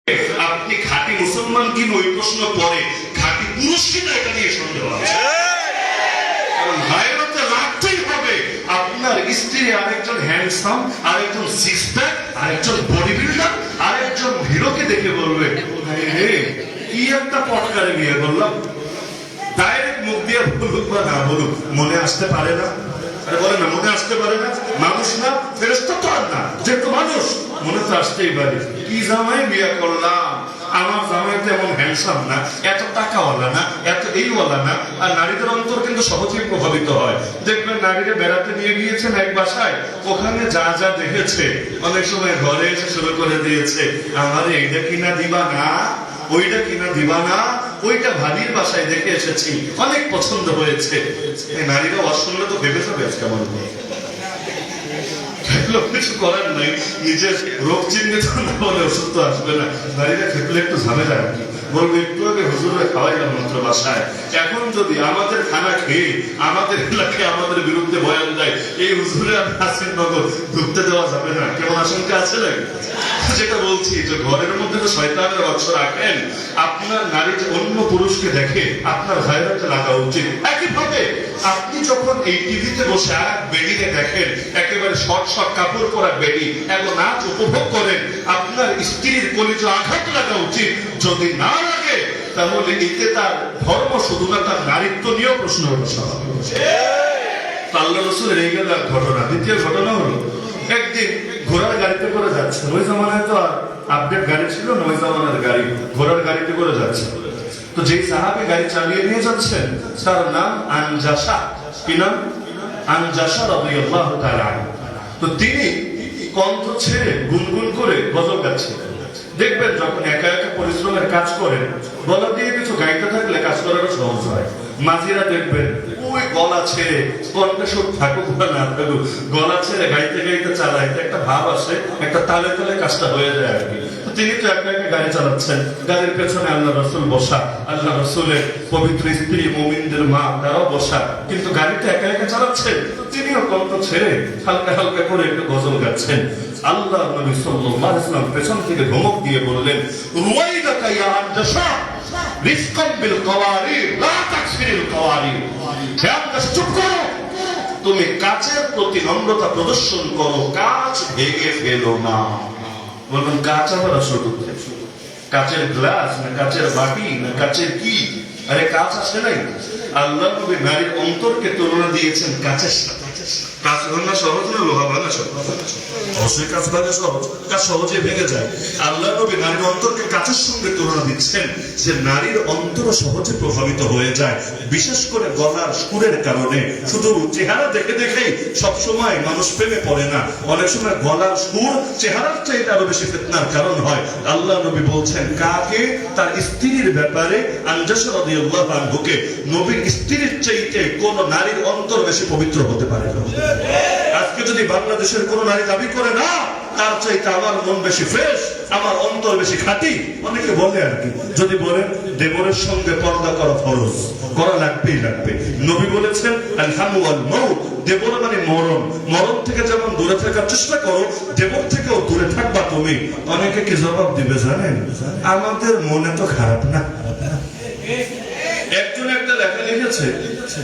আপনি খাঁটি মুসলমান কি ওই প্রশ্ন পরে খাঁটি পুরুষ কিনা এটা নিয়ে সন্দেহ আছে। কারণ গায়রতে লাগতেই হবে। আপনার স্ত্রী আরেকজন হ্যান্ডসাম, আরেকজন সিক্স প্যাক, আরেকজন বডি বিল্ডার, আরেকজন হিরোকে দেখে বলবে রে কি একটা পটকারে বিয়ে করলাম। ডাইরেক্ট মুখ দিয়ে বলুক বা না বলুক মনে আসতে পারে না? আরে বলে না মনে আসতে পারে না? মানুষ না, ফেরেশতা তো আর না, যেহেতু মানুষ মনে তো আসতেই পারে। কি জামাই বিয়ে করলাম, আমার জামাই তো এমন হ্যান্ডসাম না, এত টাকাওয়ালা না, এত এইওয়ালা না। আর নারীদের অন্তর কিন্তু সহজেই প্রভাবিত হয়। দেখবেন নারীরা বেড়াতে নিয়ে গিয়েছেন এক বাসায়, ওখানে যা যা দেখেছে অনেক সময় ঘরে এসে শুরু করে দিয়েছে, আমার এইটা কিনা দিবা না, ওইটা কিনা দিবা না, ওইটা ভাবির বাসায় দেখে এসেছি, অনেক পছন্দ হয়েছে। নারীরা অশুনলে তো ভেবে যাবে আজকে আমার কিছু করার নাই, নিজের রোগ চিহ্নিত না বলে ওষুধ তো আসবে না। নারীরা খেপলে একটু ঝামেলা আর কি বলবো, একটু আগে হুজুরে খাওয়াইলাম মাত্র বাসায়, এখন যদি আমাদের খানা খেয়ে আমাদের এলাকায় আমাদের বিরুদ্ধে বয়ান দেয়, এই হুজুরে আর হাসিন নগর ঢুকতে দেওয়া যাবে না। কেমন আশঙ্কা আছে নাকি? যেটা বলছি যে ঘরের মধ্যে তো শয়তানের অংশ রাখেন, আপনার নারী যে অন্য পুরুষকে দেখে আপনার গায়রতে লাগা উচিত। একইভাবে আপনি যখন এই টিভিতে বসে আর বেডিকে দেখেন, একেবারে শর্ট শর্ট কাপড় পরা বেডি এত নাচ উপভোগ করেন, আপনার স্ত্রীর কলিজা আঘাত লাগা উচিত। যদি না লাগে তাহলে এতে তার ধর্ম শুধু না, তার নারীত্ব নিয়েও প্রশ্ন উঠছে। আল্লাহ রাসূলের এই গেল ঘটনা। দ্বিতীয় ঘটনা হলো, একদিন ঘোড়ার গাড়িতে করে যাচ্ছে, ওই জামানায় তো আপডেট গাড়ি ছিল না, ওই জামানার গাড়ি ঘোড়ার গাড়িতে করে যাচ্ছে। তো যেই সাহাবী গাড়ি চালিয়ে নিয়ে যাচ্ছেন তার নাম আনজাসা। কি নাম? আনজাসা রাদিয়াল্লাহু তাআলা। তো তিনি কণ্ঠ ছেড়ে গুনগুন করে গজল গাচ্ছেন। দেখবেন যখন একা একা পরিশ্রমের কাজ করেন, গলা দিয়ে কিছু গাইতে থাকলে কাজ করারও সহজ হয়। মাঝিরা দেখবেন ওই গলা ছেড়ে, কণ্ঠে সুর থাকুক বা না থাকুক, গলা ছেড়ে গাইতে গাইতে চালাইতে একটা ভাব আসে, একটা তালে তালে কাজটা হয়ে যায় আর কি। তিনি তো একা একা গাড়ি চালাচ্ছেন, গাড়ির পেছনে আল্লাহ রাসূল বসা, আল্লাহ রাসূলের পবিত্র স্ত্রী মুমিনদের মা তারাও বসা, কিন্তু গাড়িতে একা একা চালাচ্ছেন, তিনিও কণ্ঠ ছেড়ে হালকা হালকা করে একটু গজল গাচ্ছেন। আল্লাহ নবী সাল্লাল্লাহু আলাইহি ওয়াসাল্লাম পেছন থেকে ধমক দিয়ে বললেন, রুয়াইদাকা ইয়া আনজাসা রিফকান বিল কওয়ারির লা তাকসিরিল কওয়ারির। হে আনজাসা, চুপ করো, তুমি কাচের প্রতি নম্রতা প্রদর্শন করো, কাচ ভেঙে ফেলো না। বলবেন কাচ আবার আসলে কাচের গ্লাস না কাচের বাটি না কাচের কি? আরে কাচ আসে নাই। আল্লাহ নবী নারীর অন্তরকে তুলনা দিয়েছেন কাচের সাথে। কাজ ভাঙা সহজ না লোহা ভাঙা সহজ? অবশ্যই কাজ ভাঙা সহজ, কাজ সহজে ভেঙে যায়। আল্লাহ নবী নারীর অন্তরকে কাচের সঙ্গে তুলনা দিচ্ছেন যে নারীর অন্তর সহজে প্রভাবিত হয়ে যায়, বিশেষ করে গলার সুরের কারণে। শুধু চেহারা দেখে দেখেই সবসময় মানুষ প্রেমে পড়ে না, অনেক সময় গলার সুর চেহারার চাইতে আরো বেশি ফিতনার কারণ হয়। আল্লাহ নবী বলছেন কাকে? তার স্ত্রীর ব্যাপারে আনজাসা রাদিয়াল্লাহু আনহুকে নবীর স্ত্রীর চাইতে কোন নারীর অন্তর বেশি পবিত্র হতে পারে না। আজকে যদি বাংলাদেশের কোন নারী দাবি করে না তার চাইতে আমার মন বেশি ফ্রেশ, আমার অন্তর বেশি খাঁটি, অনেকে বলে আর কি। যদি বলেন দেবরের সঙ্গে পর্দা করা ফরজ, করা লাগবেই লাগবে। নবী বলেছেন আল হামু ওয়াল মাউত, দেবর মানে মরণ, মরণ থেকে যেমন দূরে থাকার চেষ্টা করো, দেবর থেকেও দূরে থাকবা তুমি। অনেকে কি জবাব দিবে জানেন? আমাদের মনে তো খারাপ না। একজন একটা লেখা লিখেছে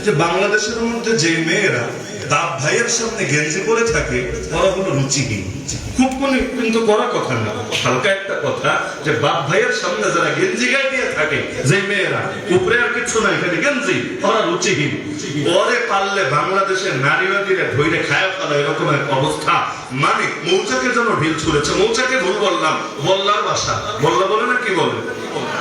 যে বাংলাদেশের মধ্যে যে মেয়েরা বাপ ভাইয়ের সামনে গেঞ্জি পরে থাকে ওরা হলো রুচিহীন। খুব কিন্তু করা কথা না, হালকা একটা কথা, যে বাপ ভাইয়ের সামনে যারা গেঞ্জি গায়ে দিয়ে থাকে, যে মেয়েরা উপরে আর কিছু নাই খালি গেঞ্জি, ওরা রুচিহীন। ওরে পারলে বাংলাদেশের নারীবাদীরা ধৈর্য খায় ফেলা এরকম এক অবস্থা। মানে মৌচাকে যেন ঢিল ছুঁড়েছে। মৌচাকে ভুল বললাম, বল্লার বাসা, বল্লা বলে না কি বলে,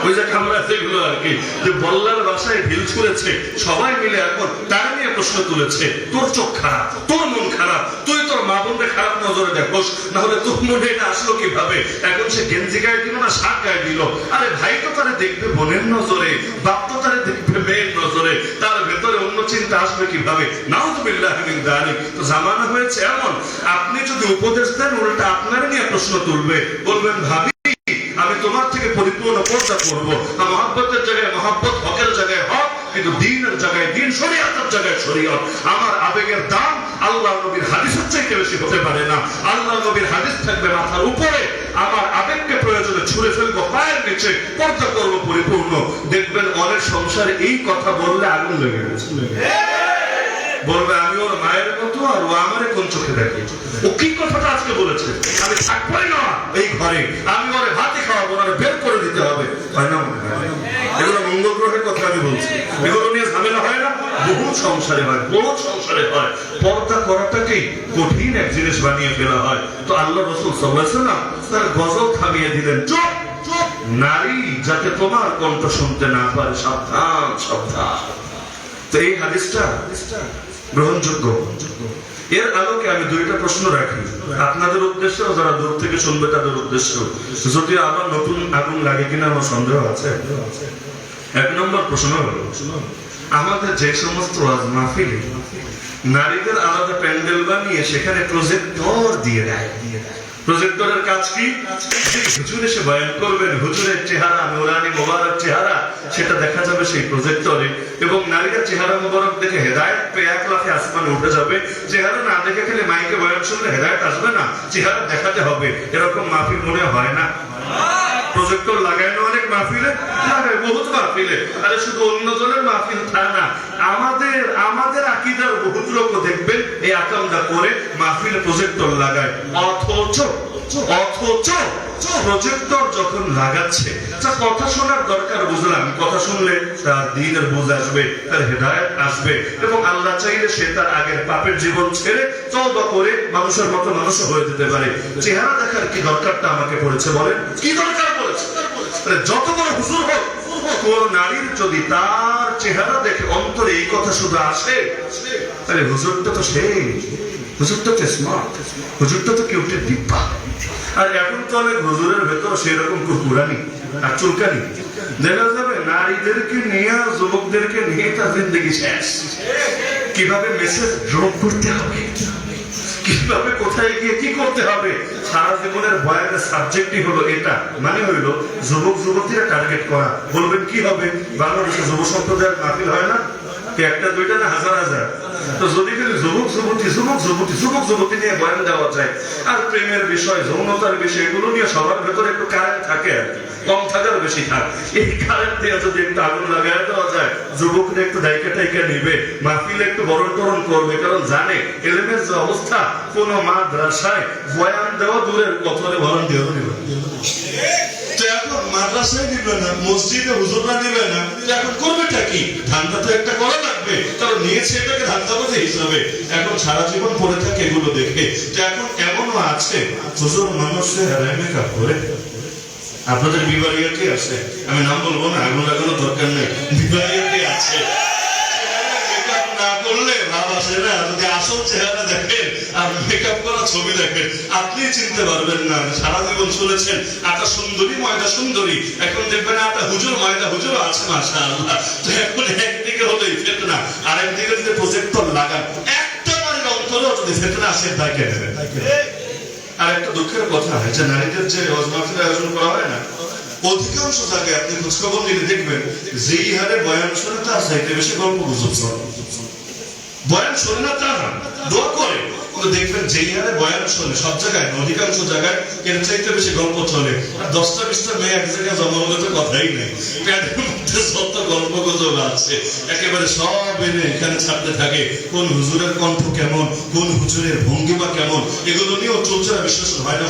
ওই যে খামরা যেগুলো আর কি, যে বল্লার বাসায় ঢিল ছুঁড়েছে। সবাই মিলে এখন তার নিয়ে প্রশ্ন তুলেছে, তোর চোখ খারাপ, তোর মন খারাপ, তুই তোর মা বোনকে খারাপ নজরে দেখোস, না হলে তোর মনে এটা আসলো কিভাবে? এখন সে গেঞ্জি গায়ে দিল না শাক গায়ে দিল? আরে ভাই তো তারে দেখবে বোনের নজরে, বাপ তো তারে দেখবে মেয়ের নজরে, তার ভেতরে অন্য চিন্তা আসবে কিভাবে? নাউযুবিল্লাহি মিন যালিক। তো জামানা হয়েছে এমন, আপনি যদি উপদেশ দেন উল্টা আপনার নিয়ে প্রশ্ন তুলবে, বলবেন ভাবি আমি তোমার থেকে পরিপূর্ণ পর্দা করবো, মহব্বতের জায়গায় মহব্বত, হকের জায়গায় হক, কিন্তু দ্বীনের জায়গায় দ্বীন, শরীয়তের জায়গায় শরীয়ত। আমার আবেগের দাম আল্লাহ নবীর হাদিসের চাইতে বেশি হতে পারে না। আল্লাহ নবীর হাদিস থাকবে মাথার উপরে, আমার আবেগকে প্রয়োজনে ছুঁড়ে ফেলবো পায়ের নিচে, পর্দা করবো পরিপূর্ণ। দেখবেন অনেক সংসারে এই কথা বললে আগুন লেগে গেছে, বলবে আমি ওর মায়ের মতো আর ও আমারে কোন চোখে দেখে। ও কি কথাটা আজকে বলেছে, আমি থাকবোই না এই ঘরে, আমি ওরে ভাতে খাওয়াবো না, বের করে দিতে হবে। হয় না? এগুলো মঙ্গল গ্রহের কথা আমি বলছি। এগুলো নিয়ে ঝামেলা হয় না? বহু সংসারে হয়, বহু সংসারে হয়। পর্দা করাটাকেই কঠিন এক জিনিস বানিয়ে ফেলা হয়। তো আল্লাহ রাসূল সাল্লাল্লাহু আলাইহি ওয়াসাল্লাম তার গজল থামিয়ে দিলেন, চুপ চুপ, নারী যাতে তোমার কণ্ঠ শুনতে না পারে, সাবধান সাবধান। তো এই হাদিসটা গ্রহণযোগ্য। এর আলোকে আমি দুইটা প্রশ্ন রাখি আপনাদের উদ্দেশ্য, যারা দূর থেকে শুনবে তাদের উদ্দেশ্য। যদি আবার নতুন আগুন লাগে কিনা আমার সন্দেহ আছে। এক নম্বর প্রশ্ন হলো, আমাদের যে সমস্ত ওয়াজ মাহফিলে নারীদের আলাদা প্যান্ডেল বানিয়ে সেখানে প্রজেক্টর দিয়ে দেয়, প্রজেক্টরের কাজ কি? হুজুর এসে বয়ান করবেন, হুজুরের চেহারা, নুরানি মোবারক চেহারা সেটা দেখা যাবে সেই প্রজেক্টরে, এবং নারীরা চেহারা মোবারক দেখে হেদায়েত পেয়ে 1 লাফে আসমানে উঠে যাবে। চেহারা না দেখে খেলে মাইকে বয়ান শুনলে হেদায়েত আসবে না, চেহারা দেখাতে হবে। এরকম মাহফিল মনে হয় না? প্রজেক্টর লাগায় না অনেক মাহফিলে, লাগায় বহুত মাহফিলে। আরে শুধু অন্য জনের মাহফিল তা না, আমাদের আকীদার বহুত লোক দেখবেন এই আকামটা করে মাহফিলে প্রজেক্টর লাগায়। অথচ প্রজেক্টর যখন লাগাচ্ছে, তার কথা শোনার দরকার বুঝলাম, কথা শুনলে তার দ্বীনের বুঝ আসবে, তার হেদায়েত আসবে, এবং আল্লাহ চাইলে সে তার আগের পাপের জীবন ছেড়ে তওবা করে মানুষের মতো মানুষ হয়ে যেতে পারে। চেহারা দেখার কি দরকারটা আমাকে পড়েছে বলেন? কি দরকার পড়েছে? যত বড় হুজুর হোক, কোন নারীর যদি তার চেহারা দেখে অন্তরে এই কথা শুধু আসে, তাহলে হুজুরটা তো সেই, হুজুরটা তো স্মার্ট, হুজুরটা তো কিউটের ডিব্বা। আর এখন তো অনেক হুজুরের ভেতর সেরকম কুরকুরানি আর চুলকানি দেখা যাবে। নারীদেরকে নিয়ে, যুবকদেরকে নিয়ে তার জিন্দগি শেষ। কিভাবে মেসেজ ড্রপ করতে হবে, কিভাবে কোথায় গিয়ে কি করতে হবে, সারা জীবনের বয়ানের সাবজেক্টই হলো এটা। মানে হইল যুবক যুবতীরা টার্গেট করা। বলবেন কি হবে? বাংলাদেশে যুব সম্প্রদায়ের মাহফিল হয় না, একটা দুইটা না হাজার হাজার। তো যদি যুবক যুবতী নিয়ে বয়ান দেওয়া যায়, আর প্রেমের বিষয়, যৌনতার বিষয়, এগুলো নিয়ে সবার ভেতরে একটু কারেন্ট থাকে, আর কম থাকার বেশি থাক, এই কারেন্ট দিয়ে যদি একটু আগুন লাগাই দেওয়া যায়, যুবকরা একটু দায়িকা টাইকা নিবে, মাহফিলে একটু বরণ টরণ করবে, কারণ জানে এলেমের যে অবস্থা, কোন মাদ্রাসায় বয়ান দেওয়া দূরের কথরে ভরণ দিয়ে দিবে। তো এখন মাদ্রাসায় দিবে না, মসজিদে হুজুররা দিবে না, এখন করবেটা কি? ধান্দা তো একটা করা লাগবে, কারণ নিয়েছে এটাকে ধান্দাবাজি হিসাবে। এখন সারা জীবন পড়ে থাকে এগুলো দেখে। তো এখন এমনও আছে হুজুর মানুষের হেরায় মেকআপ করে। আপনাদের বিবারিয়াতে আছে, আমি নাম বলবো না, আগুন লাগানোর দরকার নেই, বিবারিয়াতে আছে। মেকআপ না করলে ভাব আসে না, যদি আসল চেহারা দেখেন আর মেকআপ করা ছবি দেখেন, আপনি চিনতে পারবেন না। সারা জীবন শুনেছেন আটা সুন্দরী ময়দা সুন্দরী, এখন দেখবেন আটা হুজুর ময়দা হুজুর আছে, মাশাআল্লাহ। তো এখন একদিকে হলো ফিতনা, আর একদিকে যদি প্রজেক্টর লাগান, একটা নারীর অন্তরেও যদি ফিতনা আসে, তাকে দেবে। আর একটা দুঃখের কথা, যে নারীদের যে ওয়াজ মাহফিলের আয়োজন করা হয় না, অধিকাংশ জায়গায় আপনি খোঁজখবর নিলে দেখবেন যেই হারে বয়ান শোনে তার চাইতে বেশি গল্প গুজব চলে। বয়ান শোনে না তা না, দোয়া করে, কিন্তু দেখবেন যেই হারে বয়ান শোনে সব জায়গায়, অধিকাংশ জায়গায় এর চাইতে বেশি গল্প চলে। আর 10টা-20টা মেয়ে এক জায়গায় জন্ম হলে তো কথাই নেই, প্যাডের মধ্যে যত গল্প গুজব আছে একেবারে সব এনে এখানে ছাড়তে থাকে। কোন হুজুরের কণ্ঠ কেমন, কোন হুজুরের ভঙ্গিমা কেমন, এগুলো নিয়েও চলছে না, বিশ্লেষণ হয় না।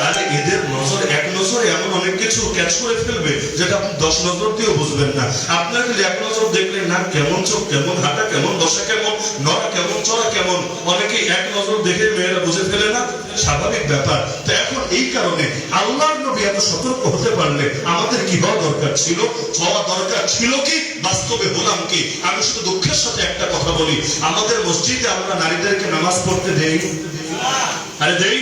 আরে এদের নজর এক নজরে এমন অনেক কিছু ক্যাচ করে ফেলবে যেটা আপনি 10 নজর দিয়েও বুঝবেন না। আপনার কিন্তু এক নজর দেখলে না কেমন চোখ কেমন, হাঁটা কেমন, দশা কেমন, নড়া কেমন, চড়া কেমন, অনেকে এক নজর দেখে মেয়েরা বুঝে ফেলে না, স্বাভাবিক ব্যাপার। তো এখন এই কারণে আল্লাহর নবী এত সতর্ক হতে পারলে আমাদের কি হওয়া দরকার ছিল, হওয়া দরকার ছিল কি, বাস্তবে হলাম কি? আমি শুধু দুঃখের সাথে একটা কথা বলি, আমাদের মসজিদে আমরা নারীদেরকে নামাজ পড়তে দেই, আরে দেই,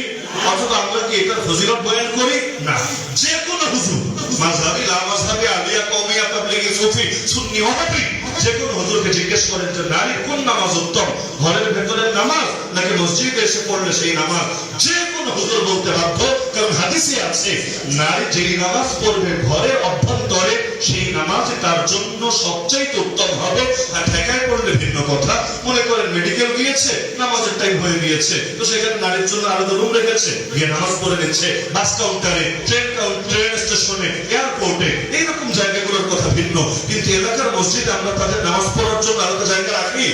অথচ আমরা কি এটার ফজিলত বয়ান করি না? যে কোনো হুজুর, মাযহাবি, লামাযহাবি, আলিয়া, কওমিয়া, তাবলীগি, সুফি, সুন্নি, ওয়াহাবি, যে কোনো হুজুরকে জিজ্ঞেস করেন যে নারীর কোন নামাজ উত্তম, ঘরের ভেতরের নামাজ নাকি মসজিদে এসে পড়লে সেই নামাজ, যে কোনো হুজুর বলতে বাধ্য, এবং হাদিসে আছে নারী যেই নামাজ পড়বে ঘরের অভ্যন্তরে সেই নামাজ তার জন্য সবচেয়ে উত্তম হবে। আর ঠেকায় পড়লে ভিন্ন কথা। মনে করেন মেডিকেল গিয়েছে, নামাজের টাইম হয়ে গিয়েছে, তো সেখানে নারীর জন্য আলাদা রুম রেখেছে, গিয়ে নামাজ পড়ে নিচ্ছে। বাস কাউন্টারে, ট্রেন স্টেশনে, এয়ারপোর্টে, এইরকম জায়গাগুলোর কথা ভিন্ন। কিন্তু এলাকার মসজিদে আমরা তাদের নামাজ পড়ার জন্য আলাদা জায়গা রাখি?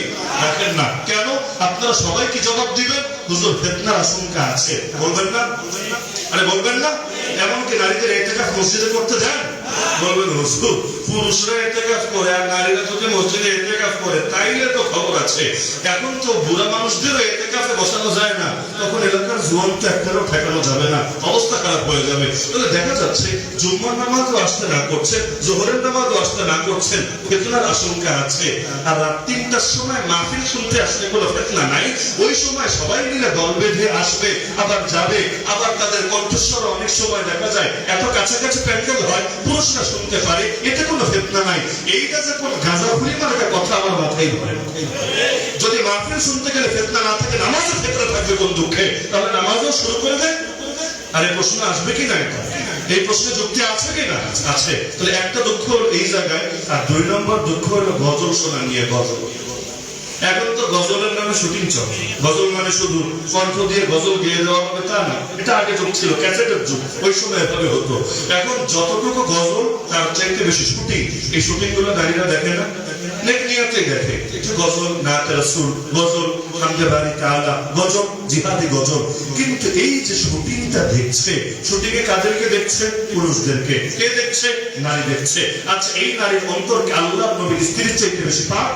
রাখেন না। কেন? আপনারা সবাই কি জবাব দিবেন? হুজুর ফিতনার আশঙ্কা আছে। বলবেন না? আরে বলবেন না? এমনকি নারীদের ইতিকাফ মসজিদে করতে যান? বলবেন হুজুর পুরুষরা ইতিকাফ করে আর নারীরা যদি মসজিদে ইতিকাফ করে তাইলে তো খবর আছে। এখন তো বুড়া মানুষদেরও ইতিকাফে বসানো যায় না, তখন এলাকার জোয়ানকে একটারও ঠেকানো যাবে না, অবস্থা খারাপ হয়ে যাবে। তাহলে দেখা যাচ্ছে জুম্মার নামাজও আসতে না করছেন, জোহরের নামাজও আসতে না করছেন, ফিতনার আশঙ্কা আছে। আর রাত ৩টার সময় মাহফিল শুনতে আসলে কোনো ফিতনা নাই। ওই সময় সবাই মিলে দল বেঁধে আসবে, আবার যাবে, আবার তাদের কণ্ঠস্বর অনেক সময় দেখা যায় এত কাছাকাছি প্যান্ডেল হয় পুরুষরা শুনতে পারে, এতে কোনো ফিতনা নাই। এইটা যে কোন গাঁজা পরিমাণ একটা কথা আমার মাথায় ধরে। যদি মাহফিল শুনতে গেলে ফিতনা না থাকে, নামাজের ফিতনা থাকবে কোন দুঃখে? তাহলে নামাজও শুরু করে দেয়। আরে প্রশ্ন আসবে কি না? এই প্রশ্নে যুক্তি আছে কি না? আছে। তাহলে একটা দুঃখ এই জায়গায়। আর ২ নম্বর দুঃখ হলো গজল শোনা নিয়ে। গজল এখন তো গজলের নামে শুটিং চলে। গজল মানে শুধু কণ্ঠ দিয়ে গজল গেয়ে দেওয়া হবে তা না, এটা আগে যুগ ছিল, ক্যাসেটের যুগ, ওই সময় এভাবে হতো। এখন যতটুকু গজল তার চাইতে বেশি শুটিং। এই শুটিং গুলো নারীরা দেখে না, নেক নিয়তে দেখে। একটু গজল, নাতে রাসূল, গজল হামদে বাড়ি তাআলা, গজল জিহাদি গজল। কিন্তু এই যে শুটিংটা দেখছে, শুটিং এ কাদেরকে দেখছে? পুরুষদেরকে। কে দেখছে? নারী দেখছে। আচ্ছা, এই নারীর অন্তরকে আল্লাহর নবীর স্ত্রীর চাইতে বেশি পাক,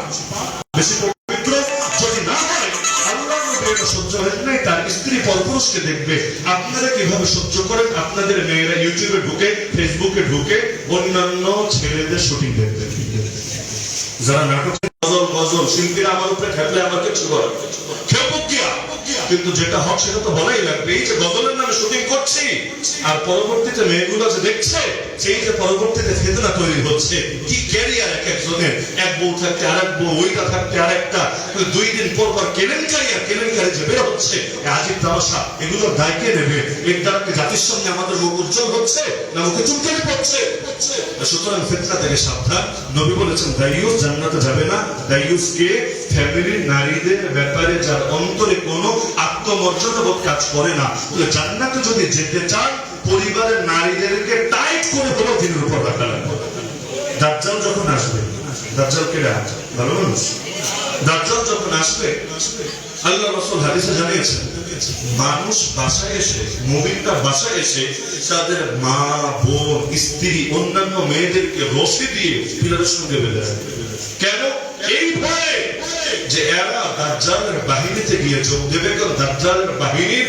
বেশি পবিত্র যদি না হয়, আল্লাহর নবী এটা সহ্য হয় না, তার স্ত্রী পরপুরুষকে দেখবে। আপনারা কিভাবে সহ্য করেন? আপনাদের মেয়েরা ইউটিউবে ঢুকে, ফেসবুকে ঢুকে অন্যান্য ছেলেদের শুটিং দেখবে। যারা নাটক গজল শিল্পীরা আমার উপরে খেপলে আমার কিছু করার কিন্তু যেটা হক সেটা তো বলাই লাগবে। এই যে গজলের নামে শুটিং করছি আর পরবর্তীতে মেয়েগুলো যে দেখছে, সেই যে পরবর্তীতে ফিতনা তৈরি হচ্ছে। কি ক্যারিয়ার এক একজনের, এক বউ থাকতে আরেক বউ, ওইটা থাকতে আরেকটা, 2 দিন পর পর কেলেঙ্কারি আর কেলেঙ্কারি যে বের হচ্ছে, আজিব তামাশা। এগুলোর দায় কে নেবে? এর দ্বারা জাতির সামনে আমাদের মুখ উজ্জ্বল হচ্ছে না মুখে চুনকানি পড়ছে? সুতরাং ফিতনা থেকে সাবধান। নবী বলেছেন দাইয়ুস জান্নাতে যাবে না। দাইয়ুস কে? ফ্যামিলির নারীদের ব্যাপারে যার অন্তরে কোনো আত্মমর্যাদা বোধ কাজ করে না। জান্নাতে যদি যেতে চান, পরিবারের নারীদেরকে টাইট করে হলেও দিনের উপর রাখা লাগবে। দাজ্জাল যখন আসবে, দাজ্জাল কে ভালো মানুষ, দাজ্জাল যখন আসবে, আল্লাহ রাসূল হাদিসে জানিয়েছেন মানুষ বাসায় এসে, মুমিনরা বাসায় এসে তাদের মা, বোন, স্ত্রী, অন্যান্য মেয়েদেরকে রশি দিয়ে পিলারের সঙ্গে বেঁধে রাখবে। কেন? এই ভয়ে যে এরা দাজ্জালের বাহিনীতে গিয়ে যোগ দেবে। কারণ দাজ্জালের বাহিনীর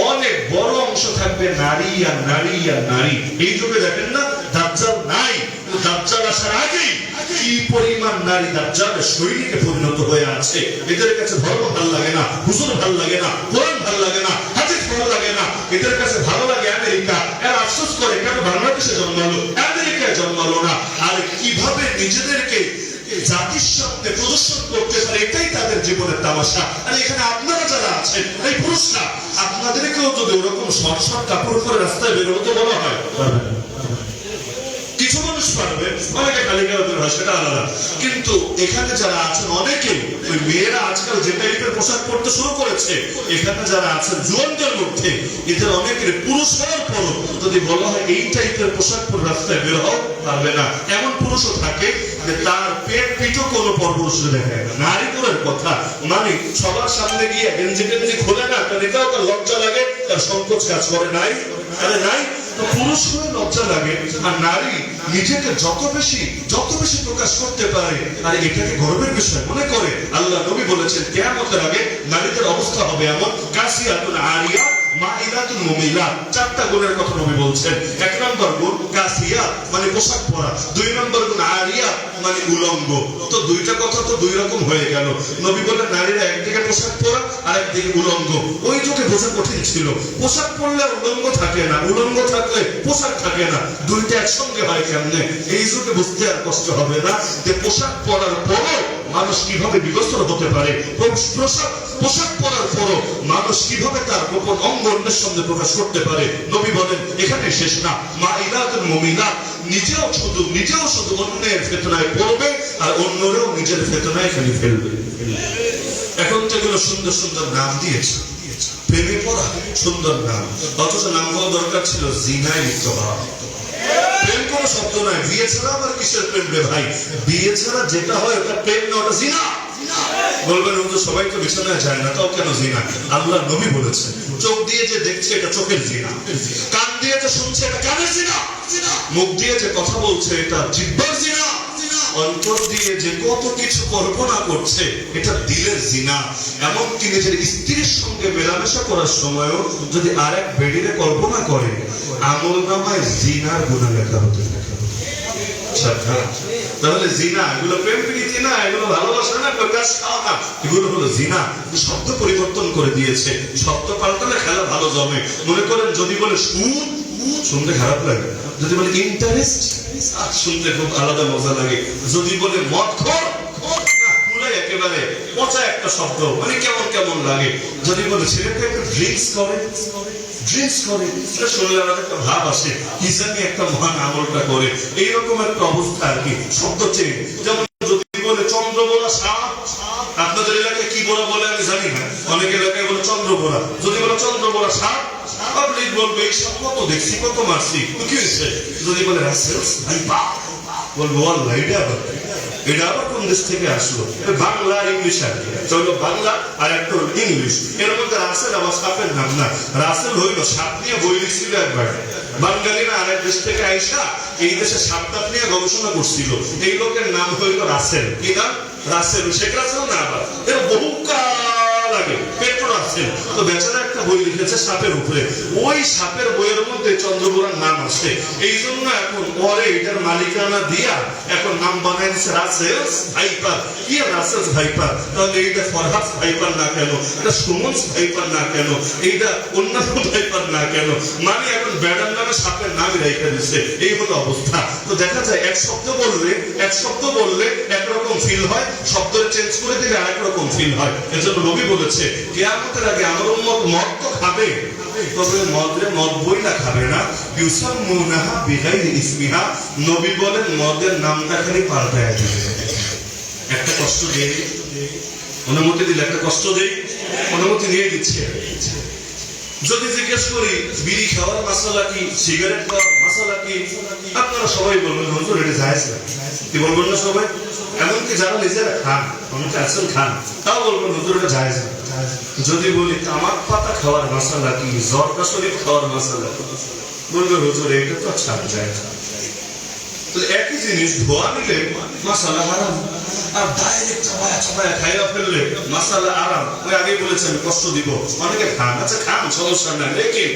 অনেক বড় অংশ থাকবে নারী আর নারী আর নারী। এই যুগে দেখেন না দাজ্জাল নাই, দাজ্জাল আসার আগেই কি পরিমাণ নারী দাজ্জালের সৈনিকে পরিণত হয়ে আছে। এদের কাছে ধর্ম ভাল লাগে না, হুজুর ভাল লাগে না, কোরআন ভাল লাগে না, হাদিস ভালো লাগে না। এদের কাছে ভালো লাগে আমেরিকা। এরা আফসোস করে কেন বাংলাদেশে জন্মালো, আমেরিকায় জন্মালো না। আর কিভাবে নিজেদেরকে জাতির সামনে প্রদর্শন করতে পারে, এটাই তাদের জীবনের তামাশা। আর এখানে আপনারা যারা আছেন, এই পুরুষরা, আপনাদেরকেও যদি ওরকম শর্ট শর্ট কাপড় পরে রাস্তায় বের হতে বলা হয়, কিছু মানুষ পারবে, অনেকে খালি গায়ে হয়, সেটা আলাদা। কিন্তু এখানে যারা আছেন অনেকেই, ওই মেয়েরা আজকাল যে টাইপের পোশাক পরতে শুরু করেছে, এখানে যারা আছেন জোয়ানদের মধ্যে, এদের অনেকের পুরুষ হওয়ার পরও যদি বলা হয় এই টাইপের পোশাক পরে রাস্তায় বের হও, পারবে না। এমন পুরুষও থাকে যে তার পেট পিঠও কোনো পরপুরুষে দেখায় না। নারীপুরের কথা মানে সবার সামনে গিয়ে গেঞ্জি টেঞ্জি খোলে না, তার এটাও তার লজ্জা লাগে, তার সংকোচ কাজ করে। নাই? আরে নাই, পুরুষ হয়ে লজ্জা লাগে। আর নারী নিজেকে যত বেশি প্রকাশ করতে পারে, আর এটাকে গর্বের বিষয় মনে করে। আল্লাহ নবী বলেছেন কিয়ামতের আগে নারীদের অবস্থা হবে এমন, কাসিয়াতুন আরিয়া মাইলাতুন মুমিলাত। 4টা গুণের কথা নবী বলছেন। 1 নম্বর গুণ কাসিয়া মানে পোশাক পরা, 2 নম্বর গুণ আরিয়া মানে উলঙ্গ। তো 2টা কথা তো 2 রকম হয়ে গেল। নবী বলেন নারীরা একদিকে পোশাক পরা আর একদিকে উলঙ্গ। ওই যুগে বোঝা কঠিন ছিল। পোশাক পরলে উলঙ্গ থাকে না, উলঙ্গ থাকলে পোশাক থাকে না, 2টা একসঙ্গে হয় কেমনে? এই যুগে বুঝতে আর কষ্ট হবে না যে পোশাক পরার পরও মানুষ কিভাবে বিবস্ত্র হতে পারে, পোশাক পরার পরও মানুষ কিভাবে তার গোপন অঙ্গ অন্যের সামনে প্রকাশ করতে পারে। নবী বলেন এখানে শেষ না, মাইলাতুল মুমিনাত, নিজেও শুধু অন্যের ফিতনায় পড়বে আর অন্যরাও নিজের ফিতনায় খালি ফেলবে। এখন তো এগুলো সুন্দর সুন্দর নাম দিয়েছে, প্রেমে পড়া সুন্দর নাম, অথচ নাম হওয়া দরকার ছিল জিনায় লিপ্ত হওয়া। প্রেম কোনো শব্দ নয়, বিয়ে ছাড়া আবার কিসের প্রেম রে ভাই? বিয়ে ছাড়া যেটা হয় ওটা প্রেম না, ওটা জিনা। বলবেন হুজুর সবাই তো বিছানায় যায় না, তাও কেন জিনা? আল্লাহ নবী বলেছেন চোখ দিয়ে যে দেখছে এটা চোখের জিনা, কান দিয়ে যে শুনছে এটা কানের জিনা, মুখ দিয়ে যে কথা বলছে এটা জিহ্বার জিনা, অন্তর দিয়ে যে কত কিছু কল্পনা করছে এটা দিলের জিনা। এমনকি নিজের স্ত্রীর সঙ্গে মেলামেশা করার সময়ও যদি আরেক বেডিরে কল্পনা করে আমল নামায় জিনার গুনাহ লেখা হতে থাকে। তাহলে জিনা এগুলো প্রেম প্রীতি না, এগুলো ভালোবাসা না, প্রকাশ খাওয়া না, এগুলো হলো জিনা। শব্দ পরিবর্তন করে দিয়েছে, শব্দ পাল্টালে খেলা ভালো জমে। মনে করেন যদি বলে সুদ, শুনতে খারাপ লাগে। যদি বলে ইন্টারেস্ট, শুনতে খুব আলাদা মজা লাগে। যদি বলে মদখোর, পুরাই একেবারে পচা একটা শব্দ, মানে কেমন কেমন লাগে। যদি বলে ছেলেটা একটু ড্রিঙ্কস করে, শুনলে আমাদের একটা ভাব আসে কি জানি একটা মহান আমলটা করে, এইরকম একটা অবস্থা আর কি। শব্দ চেয়ে যেমন যদি বলে চন্দ্রবোরা সাপ, আপনাদের এলাকায় কি বোরা বলে আমি জানি না, অনেক এলাকায় বলে চন্দ্রবোরা। যদি বলে চন্দ্রবোরা সাপ, পাবলিক বলবে এই সাপ কত দেখছি কত মারছি, কি হয়েছে? যদি বলে রাসেলস বলবো আল্লাহ এটা আবার কোন দেশ থেকে আসলো? বাংলা ইংলিশ আর কি, চলো বাংলা আর একটা হলো ইংলিশ। এর মধ্যে রাসেল আবার সাপের নাম না, রাসেল হইল সাপ নিয়ে বই লিখছিল একবার বাঙালিরা আরেক দেশ থেকে আইসা এই দেশে সাপটাপ নিয়ে গবেষণা করছিল। এই লোকের নাম হইল রাসেল। কি নাম? রাসেল। শেখ রাসেল না, আবার এর বহু লাগে পেট্রো রাসেল। তো বেচারা একটা বই লিখেছে সাপের উপরে, ওই সাপের বইয়ের মধ্যে চন্দ্রবোরার নাম আসছে। এই জন্য এখন পরে এটার মালিকানা দিয়া এখন নাম বানাই দিচ্ছে রাসেলস ভাইপার। কি রাসেলস ভাইপার? তাহলে এইটা ফরহাদ ভাইপার না কেন, এটা সুমন ভাইপার না কেন, এইটা অন্যান্য ভাইপার না কেন? মানে এখন ব্যাডার নামে সাপের নামই রেখে দিচ্ছে। এই হলো অবস্থা। তো দেখা যায় এক শব্দ বললে একরকম ফিল হয়, শব্দ চেঞ্জ করে দিলে আরেক রকম ফিল হয়। এজন্য নবী বলেছে কিয়ামতের আগে আমার উম্মত মদ তো খাবে, তবে মদ বইটা খাবে না। ইউসাম্মুনাহা বিগাইরি ইসমিহা, নবী বলেন মদের নামটা খালি পাল্টায় দিবে। একটা কষ্ট দেই, অনুমতি দিলে একটা কষ্ট দেই, অনুমতি নিয়ে দিচ্ছে। যদি জিজ্ঞেস করি বিড়ি খাওয়ার মাসালা কি, সিগারেট খাওয়ার মাসালা কি, আপনারা সবাই বলবেন হুজুর এটা জায়েজ না। কি বলবেন না সবাই? এমনকি যারা নিজেরা খান, অনেকে আছেন খান, তাও বলবেন হুজুর এটা জায়েজ না। যদি বলি তামাক পাতা খাওয়ার মাসালা কি, জর্দা শরীফ খাওয়ার মাসালা কি, বলবে হুজুর এটা তো ছাড় যায় না। তো একই জিনিস ধোয়া নিলে মাসালা হারাম, আর ডাইরেক্ট চাপায়া খাইয়া ফেললে মাসালা আরাম। ওই আগেই বলেছেন কষ্ট দিব, অনেকে খান, আচ্ছা খান সমস্যা নাই, লেকিন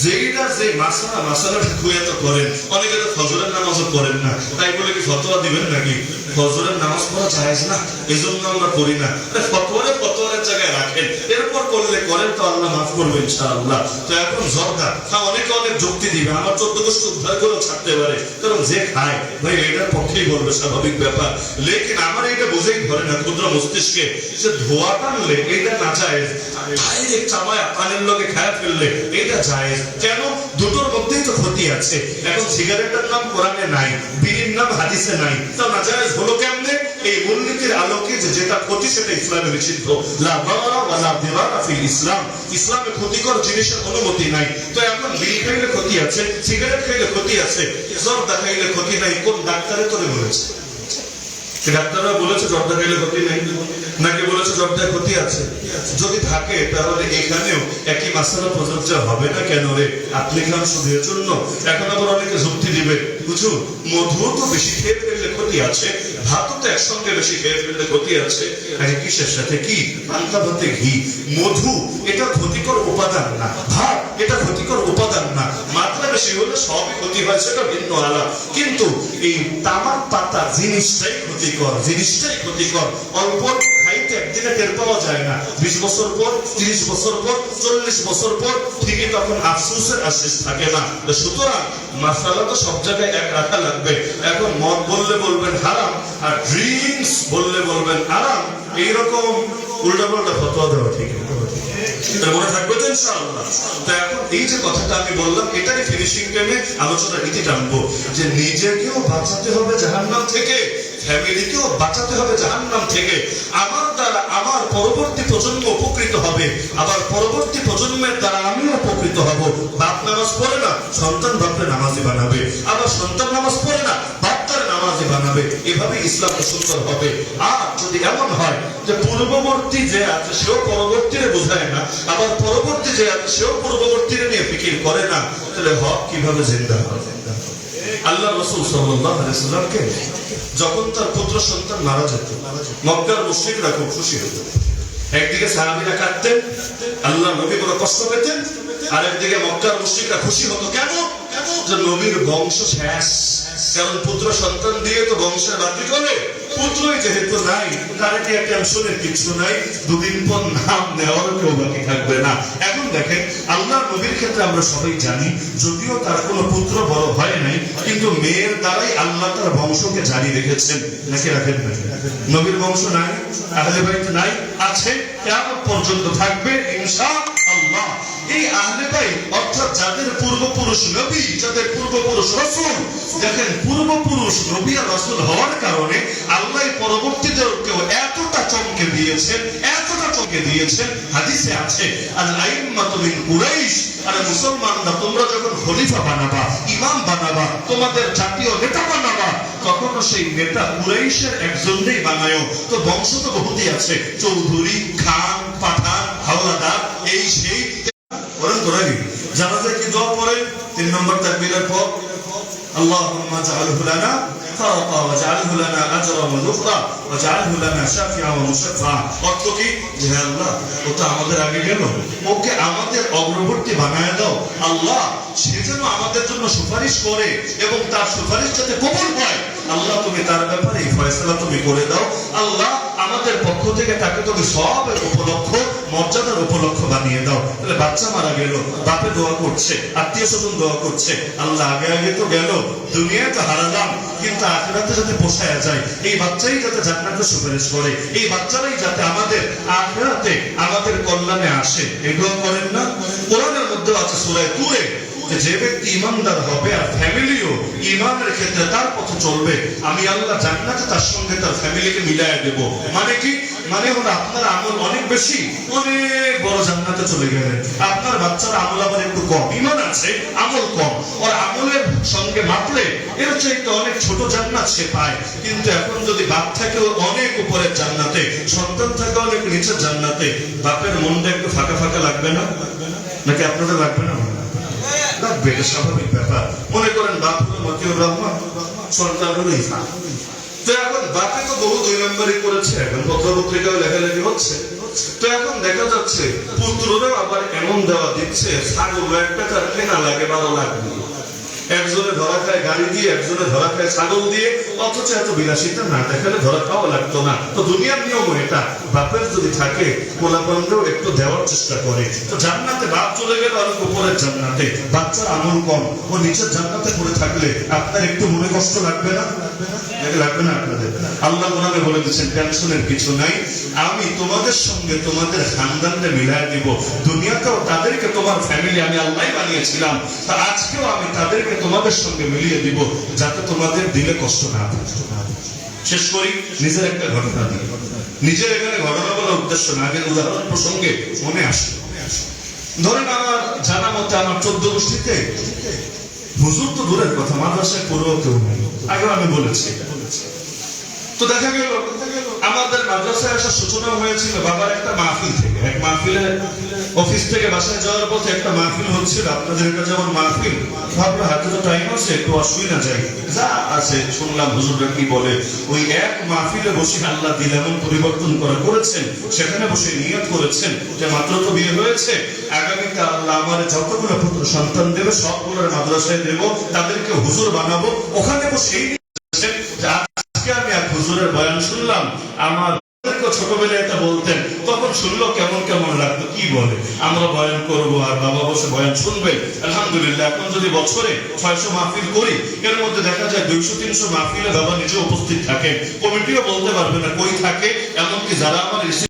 যেইটা যে মাসালাটা খুঁয়ে তো করেন, অনেকে তো ফজরের নামাজও পড়েন না, তাই বলে কি ফতোয়া দিবেন নাকি? ফজরের নামাজ পড়া জায়েজ না, এই জন্য আমরা করি না। ফতোয়ারের জায়গায় রাখেন, এরপর করলে করেন তো আল্লাহ মাফ করবে ইনশাআল্লাহ। তো এখন জর্দা অনেকে অনেক যুক্তি দিবে, আমার 14 গোষ্ঠী উদ্ধার করেও ছাড়তে পারে, কারণ যে খায় ভাই এটার পক্ষেই বলবে, স্বাভাবিক ব্যাপার। লেকিন আমার এটা বুঝেই ধরে না ক্ষুদ্র মস্তিষ্কে যে ধোয়া টানলে এটা না জায়েজ, ডাইরেক্ট চামায়া পানির লগে খায়া ফেললে এটা জায়েজ। কেন? দুটোর মধ্যেই তো ক্ষতি আছে। এখন সিগারেটের নাম কোরআনে নাই, বিড়ির নাম হাদিসে নাই, তা না জায়েজ হলো কেমনে? এই মূলনীতির আলোকে যে যেটা ক্ষতি সেটা ইসলামে নিষিদ্ধ। লা দারারা ওয়া লা দিরারা ফিল ইসলাম, ইসলামে ক্ষতিকর জিনিসের অনুমতি নাই। তো এখন বিড়ি খাইলে ক্ষতি আছে, সিগারেট খাইলে ক্ষতি আছে, জর্দা খাইলে ক্ষতি নাই। কোন ডাক্তারে তোরে বলেছে? ডাক্তাররা বলেছে জর্দা খাইলে ক্ষতি নাই, নাকি বলেছে জর্দায় ক্ষতি আছে? যদি থাকে তাহলে এখানেও একই মাসালা প্রযোজ্য হবে না কেন রে? আপনি খান শুধুর জন্য। এখন আবার অনেকে যুক্তি দিবে হুজুর মধু তো বেশি খেয়ে ফেললে ক্ষতি আছে, ভাতও তো একসঙ্গে বেশি খেয়ে ফেললে ক্ষতি আছে। আরে কিসের সাথে কি? পান্তা ভাতে ঘি, মধু এটা ক্ষতিকর উপাদান না, ভাত এটা ক্ষতিকর উপাদান না, মাত্রা বেশি হলে সবই ক্ষতি হয়, সেটা ভিন্ন আলাদা। কিন্তু এই তামাক পাতা জিনিসটাই ক্ষতিকর। অল্প খাইতে একদিনে টের পাওয়া যায় না, 20 বছর পর, 30 বছর পর, 40 বছর পর ঠিকই তখন আফসোসের আর শেষ থাকে না। সুতরাং মাসালা তো সব জায়গায় এক রাখা লাগবে। এখন মদ বললে বলবেন হারাম, আর ড্রিঙ্কস বললে বলবেন আরাম, এইরকম উল্টা পাল্টা ফতোয়া দেওয়া ঠিক মনে থাকবে তো ইনশাআল্লাহ। তো এখন এই যে কথাটা আমি বললাম, এটাই ফিনিশিং টাইমে আলোচনা নীতি টানবো যে নিজেকেও বাঁচাতে হবে জাহান্নাম থেকে, ফ্যামিলিকেও বাঁচাতে হবে জাহান্নাম থেকে। আমার দ্বারা আমার পরবর্তী প্রজন্ম উপকৃত হবে, আবার পরবর্তী প্রজন্মের দ্বারা আমিও উপকৃত হব। বাপ নামাজ পড়ে না, সন্তান বাপরে নামাজি বানাবে, আবার সন্তান নামাজ পড়ে না, বাপ তারে নামাজি বানাবে। এভাবে ইসলাম সুন্দর হবে। আর যদি এমন হয় যে পূর্ববর্তী যে আছে সেও পরবর্তীরে বোঝায় না, আবার পরবর্তী যে আছে সেও পূর্ববর্তীরে নিয়ে ফিকির করে না, তাহলে হক কিভাবে জিন্দা হবে? আল্লাহ রাসূল সাল্লাল্লাহু আলাইহি ওয়াসাল্লামকে যখন তার পুত্র সন্তান মারা যেত, মক্কার মুশরিকরা খুব খুশি হতো। একদিকে সাহাবীরা কাঁদতেন, আল্লাহ নবী বড় কষ্ট পেতেন, আর একদিকে মক্কার মুশরিকরা খুশি হতো। কেন? যে নবীর বংশ শেষ। কারণ পুত্র সন্তান দিয়ে তো বংশের বাতি করে, পুত্রই যেহেতু নাই, তার কি একটা টেনশনের কিছু নাই, দুদিন পর নাম নেওয়ার কেউ বাকি থাকবে না। এখন দেখেন, আল্লাহ নবীর ক্ষেত্রে আমরা সবাই জানি, যদিও তার কোনো পুত্র বড় হয় নাই, কিন্তু মেয়ের দ্বারাই আল্লাহ তার বংশকে জারি রেখেছেন। নাকি রাখেন নাই? নবীর বংশ নাই, আহলে বাইত নাই, আছে, কিয়ামত পর্যন্ত থাকবে ইনশাআল্লাহ। এই আহলে বাইত অর্থাৎ যাদের পূর্বপুরুষ নবী, যাদের পূর্বপুরুষ রাসূল, দেখেন পূর্বপুরুষ নবী আর রাসূল হওয়ার কারণে আল্লাহ পরবর্তীদেরকেও এতটা চমকে দিয়েছেন। হাদিসে আছে, আল আইম্মাতু মিন কুরাইশ, আর মুসলমানরা তোমরা যখন খলিফা বানাবা, ইমাম বানাবা, তোমাদের জাতীয় নেতা বানাবা, কখনো সেই নেতা কুরাইশের একজনই বানায়ো। তো বংশ তো বহুতই আছে, চৌধুরী, খান, পাঠান, হাওলাদার, এই সেই করেন তো নাকি? জানাজা কি দোয়া পড়েন 3 নম্বর তাকবীরের পর? আল্লাহুম্মা জাআলহু লানা ফারাতা ওয়াজআলহু লানা আজরা ওয়া যুফরা ওয়াজআলহু লানা শাফিআ ওয়া মুশাফফা। অর্থ কি? হে আল্লাহ, ও তো আমাদের আগে গেল, ওকে আমাদের অগ্রবর্তী বানায় দাও। আল্লাহ সে যেন আমাদের জন্য সুপারিশ করে এবং তার সুপারিশ যাতে কবুল হয়, আল্লাহ তুমি তার ব্যাপারে ফয়সালা তুমি করে দাও। আল্লাহ আমাদের পক্ষ থেকে তাকে তুমি সবের উপলক্ষ, মর্যাদার উপলক্ষ বানিয়ে দাও। তাহলে বাচ্চা মারা গেল, বাপে দোয়া করছে, আত্মীয় স্বজন দোয়া করছে, আল্লাহ আগে আগে তো গেল, দুনিয়ায় তো হারালাম, কিন্তু আখিরাতে যাতে পোষায় যায়, এই বাচ্চাই যাতে জান্নাতে সুপারিশ করে, এই বাচ্চারাই যাতে আমাদের আখিরাতে আমাদের কল্যাণে আসে, এগুলো করেন না? কোরআনের মধ্যে আছে সূরা তুরে, যে ব্যক্তি ইমানদার হবে আর ফ্যামিলিও ইমানের ক্ষেত্রে তার পথে চলবে, আমি আল্লাহ জান্নাতে তার সঙ্গে তার ফ্যামিলিকে মিলাইয়া দেব। মানে কি? মানে হলো আপনার আমল অনেক বেশি, অনেক বড় জান্নাতে চলে গেলেন, আপনার বাচ্চার আমল আবার একটু কম, ইমান আছে, আমল কম, ওর আমলের সঙ্গে মাপলে এর চাইতে অনেক ছোট জান্নাত সে পায়। কিন্তু এখন যদি বাপ থাকে অনেক উপরের জান্নাতে, সন্তান থাকে অনেক নিচের জান্নাতে, বাপের মনটা একটু ফাঁকা ফাঁকা লাগবে না? নাকি আপনাদের লাগবে না? লাগবে, এটা স্বাভাবিক ব্যাপার। মনে করেন বাপ হলো মতিউর রহমান, সন্তান হলো ইসা। তো এখন বাপে তো বহু 2 নম্বরই করেছে, এখন পত্রপত্রিকাও লেখালেখি হচ্ছে। তো এখন দেখা যাচ্ছে পুত্ররাও আবার এমন দেওয়া দিচ্ছে, ছাগল একটা তার কেনা লাগে 12 লাখ দিয়ে। একজনে ধরা খায় গাড়ি দিয়ে, একজনে ধরা খায় ছাগল দিয়ে, অথচ এত বিলাসিতা না দেখালে ধরা খাওয়া লাগতো না। তো দুনিয়ার নিয়ম এটা, বাপের যদি থাকে পোলাপানকেও একটু দেওয়ার চেষ্টা করে। তো জান্নাতে বাপ চলে গেল অনেক উপরের জান্নাতে, বাচ্চার আমল কম, ও নিচের জান্নাতে পড়ে থাকলে আপনার একটু মনে কষ্ট লাগবে না? লাগবে না আপনাদের? আল্লাহ কোরআনে বলে দিচ্ছেন, টেনশনের কিছু নাই, আমি তোমাদের সঙ্গে তোমাদের খানদানকে মিলাই দিব। দুনিয়াতেও তাদেরকে তোমার ফ্যামিলি আমি আল্লাহ বানিয়েছিলাম, তা আজকেও আমি তাদেরকে তোমাদের সঙ্গে মিলিয়ে দিব, যাতে তোমাদের দিলে কষ্ট না হয়। শেষ করি নিজের একটা ঘটনা দিয়ে। নিজের এখানে ঘটনা বলার উদ্দেশ্য না, আগের উদাহরণ প্রসঙ্গে মনে আসে। ধরেন আমার জানা মতে আমার 14 গোষ্ঠীতে হুজুর তো দূরের কথা, মাদ্রাসায় পড়েও কেউ নেই, আগেও আমি বলেছি। তো দেখা গেল আমাদের মাদ্রাসায় আসার সূচনা হয়েছিল বাবার একটা মাহফিল থেকে। এক মাহফিলে অফিস থেকে বাসায় যাওয়ার পথে একটা মাহফিল হচ্ছিল, আপনাদের কাছে যেমন মাহফিল। ভাবলো হাতে তো টাইম আছে, একটু অসুই না যাই, যা আছে শুনলাম হুজুররা কি বলে। ওই এক মাহফিলে বসে আল্লাহ দিল এমন পরিবর্তন করেছেন, সেখানে বসে নিয়ত করেছেন যে মাত্র তো বিয়ে হয়েছে, আগামীতে আল্লাহ আমার যতগুলো পুত্র সন্তান দেবে সবগুলোর মাদ্রাসায় দেব, তাদেরকে হুজুর বানাবো। ওখানে বসেই আজকে আমি এক হুজুরের বয়ান শুনলাম, আমার ছোটবেলায় এটা বলতেন, তখন শুনলো কেমন কেমন লাগতো, কি বলে আমরা বয়ান করবো আর বাবা বসে বয়ান শুনবে। আলহামদুলিল্লাহ এখন যদি বছরে 600 মাহফিল করি, এর মধ্যে দেখা যায় 200-300 মাহফিলে বাবা নিজে উপস্থিত থাকে, কমিটিও বলতে পারবে না কই থাকে। এমনকি যারা আমার